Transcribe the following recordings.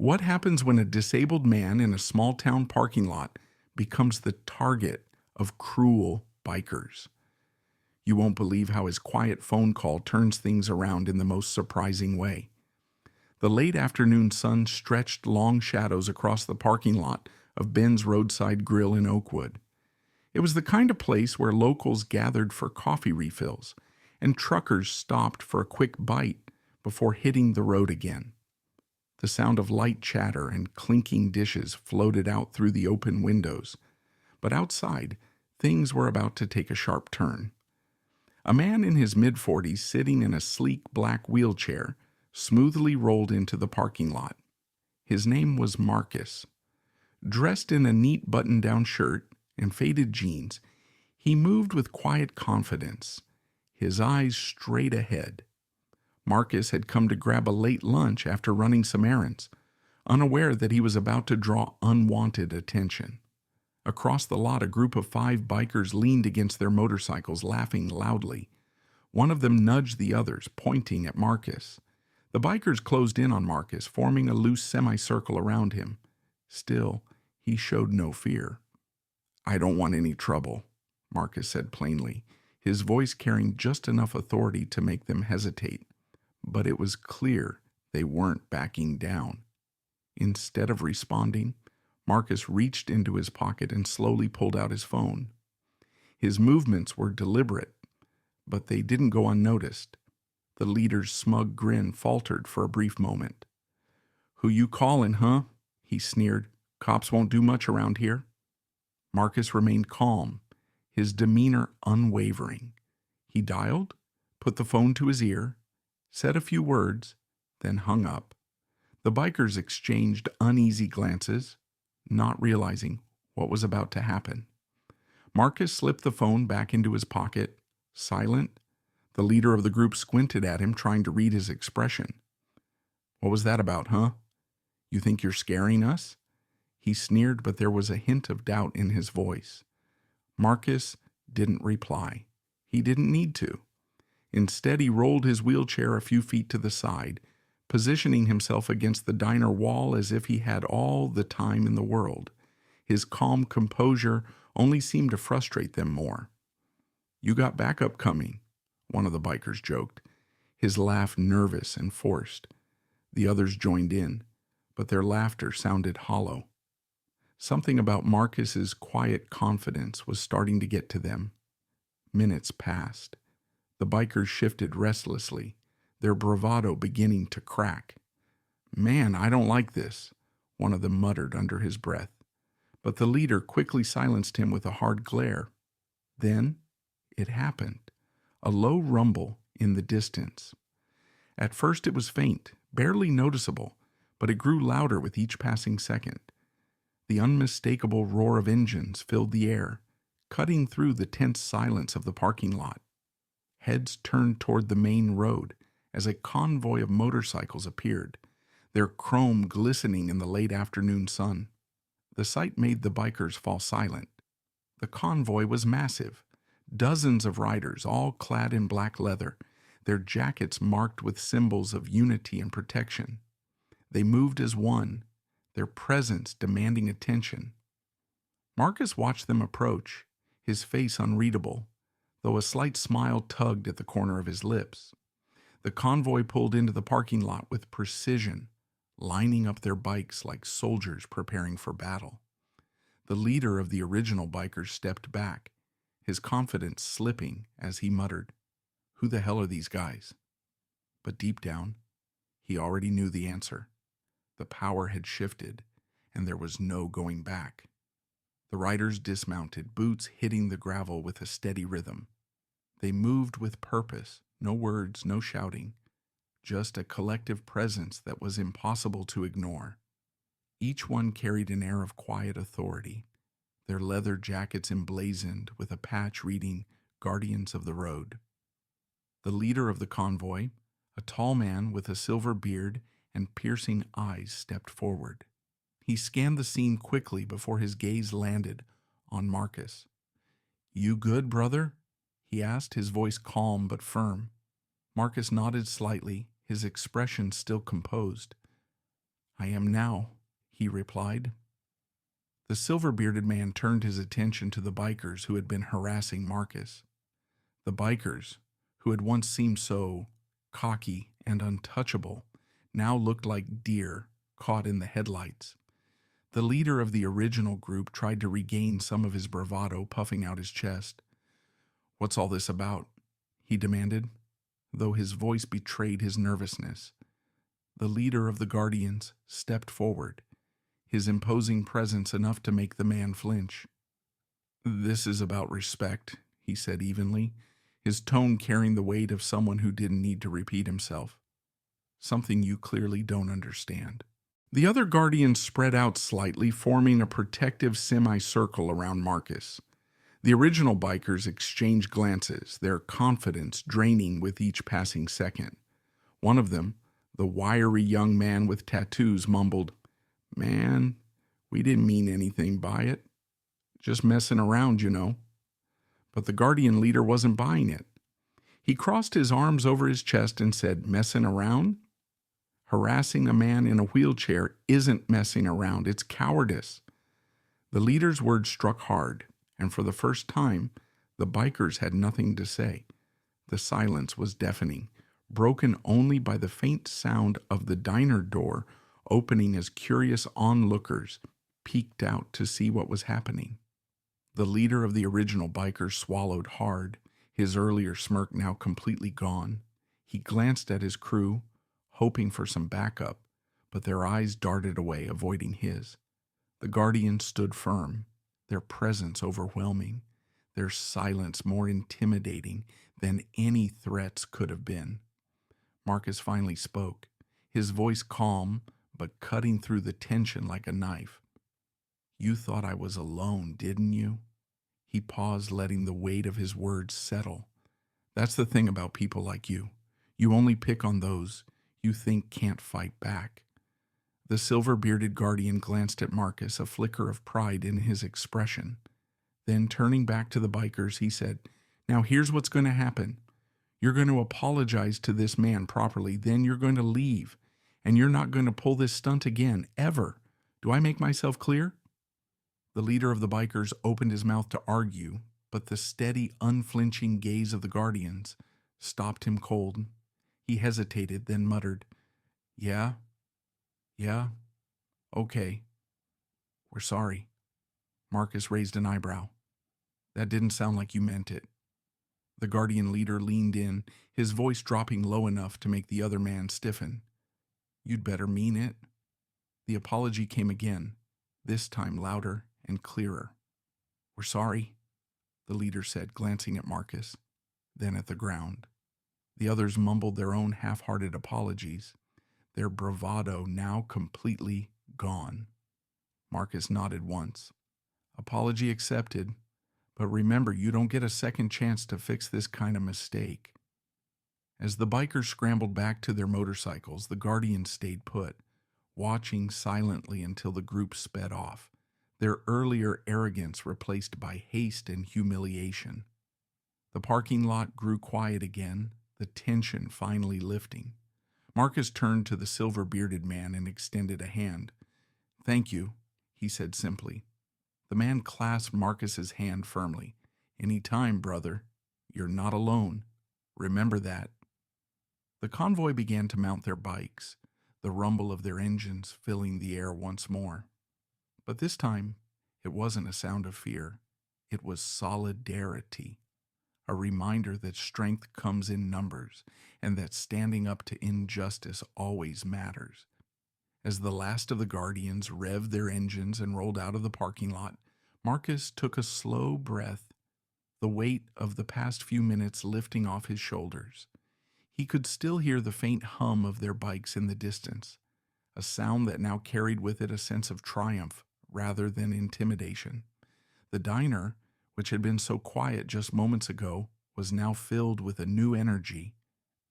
What happens when a disabled man in a small town parking lot becomes the target of cruel bikers? You won't believe how his quiet phone call turns things around in the most surprising way. The late afternoon sun stretched long shadows across the parking lot of Ben's roadside grill in Oakwood. It was the kind of place where locals gathered for coffee refills, and truckers stopped for a quick bite before hitting the road again. The sound of light chatter and clinking dishes floated out through the open windows, but outside, things were about to take a sharp turn. A man in his mid-40s sitting in a sleek black wheelchair smoothly rolled into the parking lot. His name was Marcus. Dressed in a neat button-down shirt and faded jeans, he moved with quiet confidence, his eyes straight ahead. Marcus had come to grab a late lunch after running some errands, unaware that he was about to draw unwanted attention. Across the lot, a group of 5 bikers leaned against their motorcycles, laughing loudly. One of them nudged the others, pointing at Marcus. The bikers closed in on Marcus, forming a loose semicircle around him. Still, he showed no fear. "I don't want any trouble," Marcus said plainly, his voice carrying just enough authority to make them hesitate. But it was clear they weren't backing down. Instead of responding, Marcus reached into his pocket and slowly pulled out his phone. His movements were deliberate, but they didn't go unnoticed. The leader's smug grin faltered for a brief moment. "Who you calling, huh?" he sneered. "Cops won't do much around here." Marcus remained calm, his demeanor unwavering. He dialed, put the phone to his ear, said a few words, then hung up. The bikers exchanged uneasy glances, not realizing what was about to happen. Marcus slipped the phone back into his pocket, silent. The leader of the group squinted at him, trying to read his expression. "What was that about, huh? You think you're scaring us?" He sneered, but there was a hint of doubt in his voice. Marcus didn't reply. He didn't need to. Instead, he rolled his wheelchair a few feet to the side, positioning himself against the diner wall as if he had all the time in the world. His calm composure only seemed to frustrate them more. "You got backup coming," one of the bikers joked, his laugh nervous and forced. The others joined in, but their laughter sounded hollow. Something about Marcus's quiet confidence was starting to get to them. Minutes passed. The bikers shifted restlessly, their bravado beginning to crack. "Man, I don't like this," one of them muttered under his breath. But the leader quickly silenced him with a hard glare. Then it happened, a low rumble in the distance. At first it was faint, barely noticeable, but it grew louder with each passing second. The unmistakable roar of engines filled the air, cutting through the tense silence of the parking lot. Heads turned toward the main road as a convoy of motorcycles appeared, their chrome glistening in the late afternoon sun. The sight made the bikers fall silent. The convoy was massive. Dozens of riders, all clad in black leather, their jackets marked with symbols of unity and protection. They moved as one, their presence demanding attention. Marcus watched them approach, his face unreadable, though a slight smile tugged at the corner of his lips. The convoy pulled into the parking lot with precision, lining up their bikes like soldiers preparing for battle. The leader of the original bikers stepped back, his confidence slipping as he muttered, "Who the hell are these guys?" But deep down, he already knew the answer. The power had shifted, and there was no going back. The riders dismounted, boots hitting the gravel with a steady rhythm. They moved with purpose, no words, no shouting, just a collective presence that was impossible to ignore. Each one carried an air of quiet authority, their leather jackets emblazoned with a patch reading "Guardians of the Road." The leader of the convoy, a tall man with a silver beard and piercing eyes, stepped forward. He scanned the scene quickly before his gaze landed on Marcus. "You good, brother?" he asked, his voice calm but firm. Marcus nodded slightly, his expression still composed. I am now, he replied. The silver-bearded man turned his attention to the bikers who had been harassing Marcus. The bikers, who had once seemed so cocky and untouchable, now looked like deer caught in the headlights. The leader of the original group tried to regain some of his bravado, puffing out his chest. "What's all this about?" he demanded, though his voice betrayed his nervousness. The leader of the Guardians stepped forward, his imposing presence enough to make the man flinch. "This is about respect," he said evenly, his tone carrying the weight of someone who didn't need to repeat himself. "Something you clearly don't understand." The other Guardians spread out slightly, forming a protective semicircle around Marcus. The original bikers exchanged glances, their confidence draining with each passing second. One of them, the wiry young man with tattoos, mumbled, "Man, we didn't mean anything by it. Just messing around, you know." But the Guardian leader wasn't buying it. He crossed his arms over his chest and said, "Messing around? Harassing a man in a wheelchair isn't messing around, it's cowardice." The leader's words struck hard, and for the first time, the bikers had nothing to say. The silence was deafening, broken only by the faint sound of the diner door opening as curious onlookers peeked out to see what was happening. The leader of the original bikers swallowed hard, his earlier smirk now completely gone. He glanced at his crew, hoping for some backup, but their eyes darted away, avoiding his. The Guardians stood firm, their presence overwhelming, their silence more intimidating than any threats could have been. Marcus finally spoke, his voice calm but cutting through the tension like a knife. "You thought I was alone, didn't you?" He paused, letting the weight of his words settle. "That's the thing about people like you. You only pick on those you think can't fight back." The silver-bearded Guardian glanced at Marcus, a flicker of pride in his expression. Then, turning back to the bikers, he said, "Now here's what's going to happen. You're going to apologize to this man properly, then you're going to leave, and you're not going to pull this stunt again, ever. Do I make myself clear?" The leader of the bikers opened his mouth to argue, but the steady, unflinching gaze of the Guardians stopped him cold. He hesitated, then muttered, Yeah, okay. We're sorry." Marcus raised an eyebrow. "That didn't sound like you meant it." The Guardian leader leaned in, his voice dropping low enough to make the other man stiffen. "You'd better mean it." The apology came again, this time louder and clearer. "We're sorry," the leader said, glancing at Marcus, then at the ground. The others mumbled their own half-hearted apologies, their bravado now completely gone. Marcus nodded once. "Apology accepted, but remember, you don't get a second chance to fix this kind of mistake." As the bikers scrambled back to their motorcycles, the Guardians stayed put, watching silently until the group sped off, their earlier arrogance replaced by haste and humiliation. The parking lot grew quiet again, the tension finally lifting. Marcus turned to the silver-bearded man and extended a hand. "Thank you," he said simply. The man clasped Marcus's hand firmly. "Any time, brother. You're not alone. Remember that." The convoy began to mount their bikes, the rumble of their engines filling the air once more. But this time, it wasn't a sound of fear. It was solidarity, a reminder that strength comes in numbers and that standing up to injustice always matters. As the last of the Guardians revved their engines and rolled out of the parking lot, Marcus took a slow breath, the weight of the past few minutes lifting off his shoulders. He could still hear the faint hum of their bikes in the distance, a sound that now carried with it a sense of triumph rather than intimidation. The diner, which had been so quiet just moments ago, was now filled with a new energy.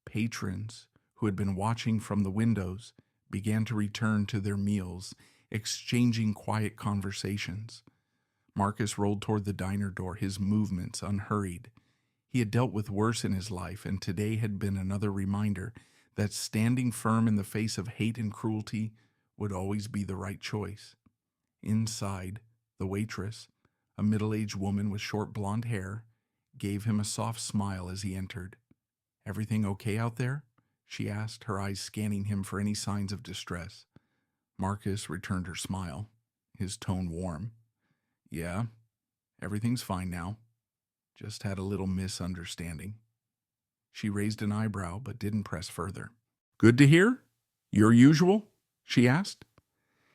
Patrons, who had been watching from the windows, began to return to their meals, exchanging quiet conversations. Marcus rolled toward the diner door, his movements unhurried. He had dealt with worse in his life, and today had been another reminder that standing firm in the face of hate and cruelty would always be the right choice. Inside, the waitress, a middle-aged woman with short blonde hair, gave him a soft smile as he entered. "Everything okay out there?" she asked, her eyes scanning him for any signs of distress. Marcus returned her smile, his tone warm. "Yeah, everything's fine now. Just had a little misunderstanding." She raised an eyebrow but didn't press further. "Good to hear? Your usual?" she asked.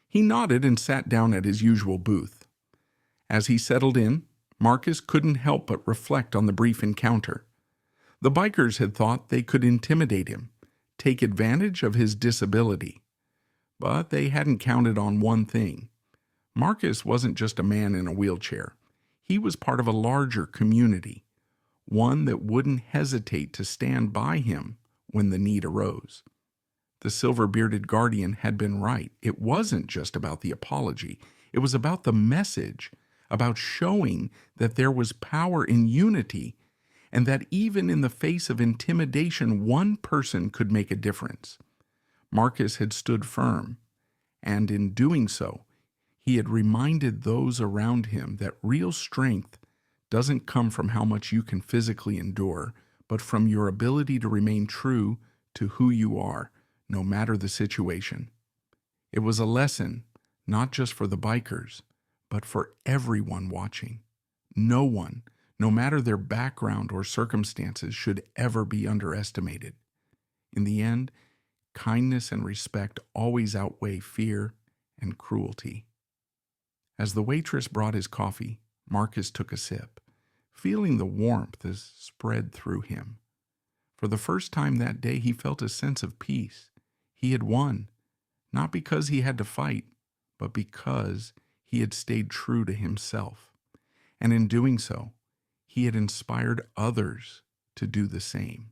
He nodded and sat down at his usual booth. As he settled in, Marcus couldn't help but reflect on the brief encounter. The bikers had thought they could intimidate him, take advantage of his disability. But they hadn't counted on one thing. Marcus wasn't just a man in a wheelchair. He was part of a larger community, one that wouldn't hesitate to stand by him when the need arose. The silver-bearded guardian had been right. It wasn't just about the apology. It was about the message, about showing that there was power in unity and that even in the face of intimidation, one person could make a difference. Marcus had stood firm, and in doing so, he had reminded those around him that real strength doesn't come from how much you can physically endure, but from your ability to remain true to who you are, no matter the situation. It was a lesson, not just for the bikers, but for everyone watching. No one, no matter their background or circumstances, should ever be underestimated. In the end, kindness and respect always outweigh fear and cruelty. As the waitress brought his coffee, Marcus took a sip, feeling the warmth as spread through him. For the first time that day, he felt a sense of peace. He had won, not because he had to fight, but because he had stayed true to himself. And in doing so, he had inspired others to do the same.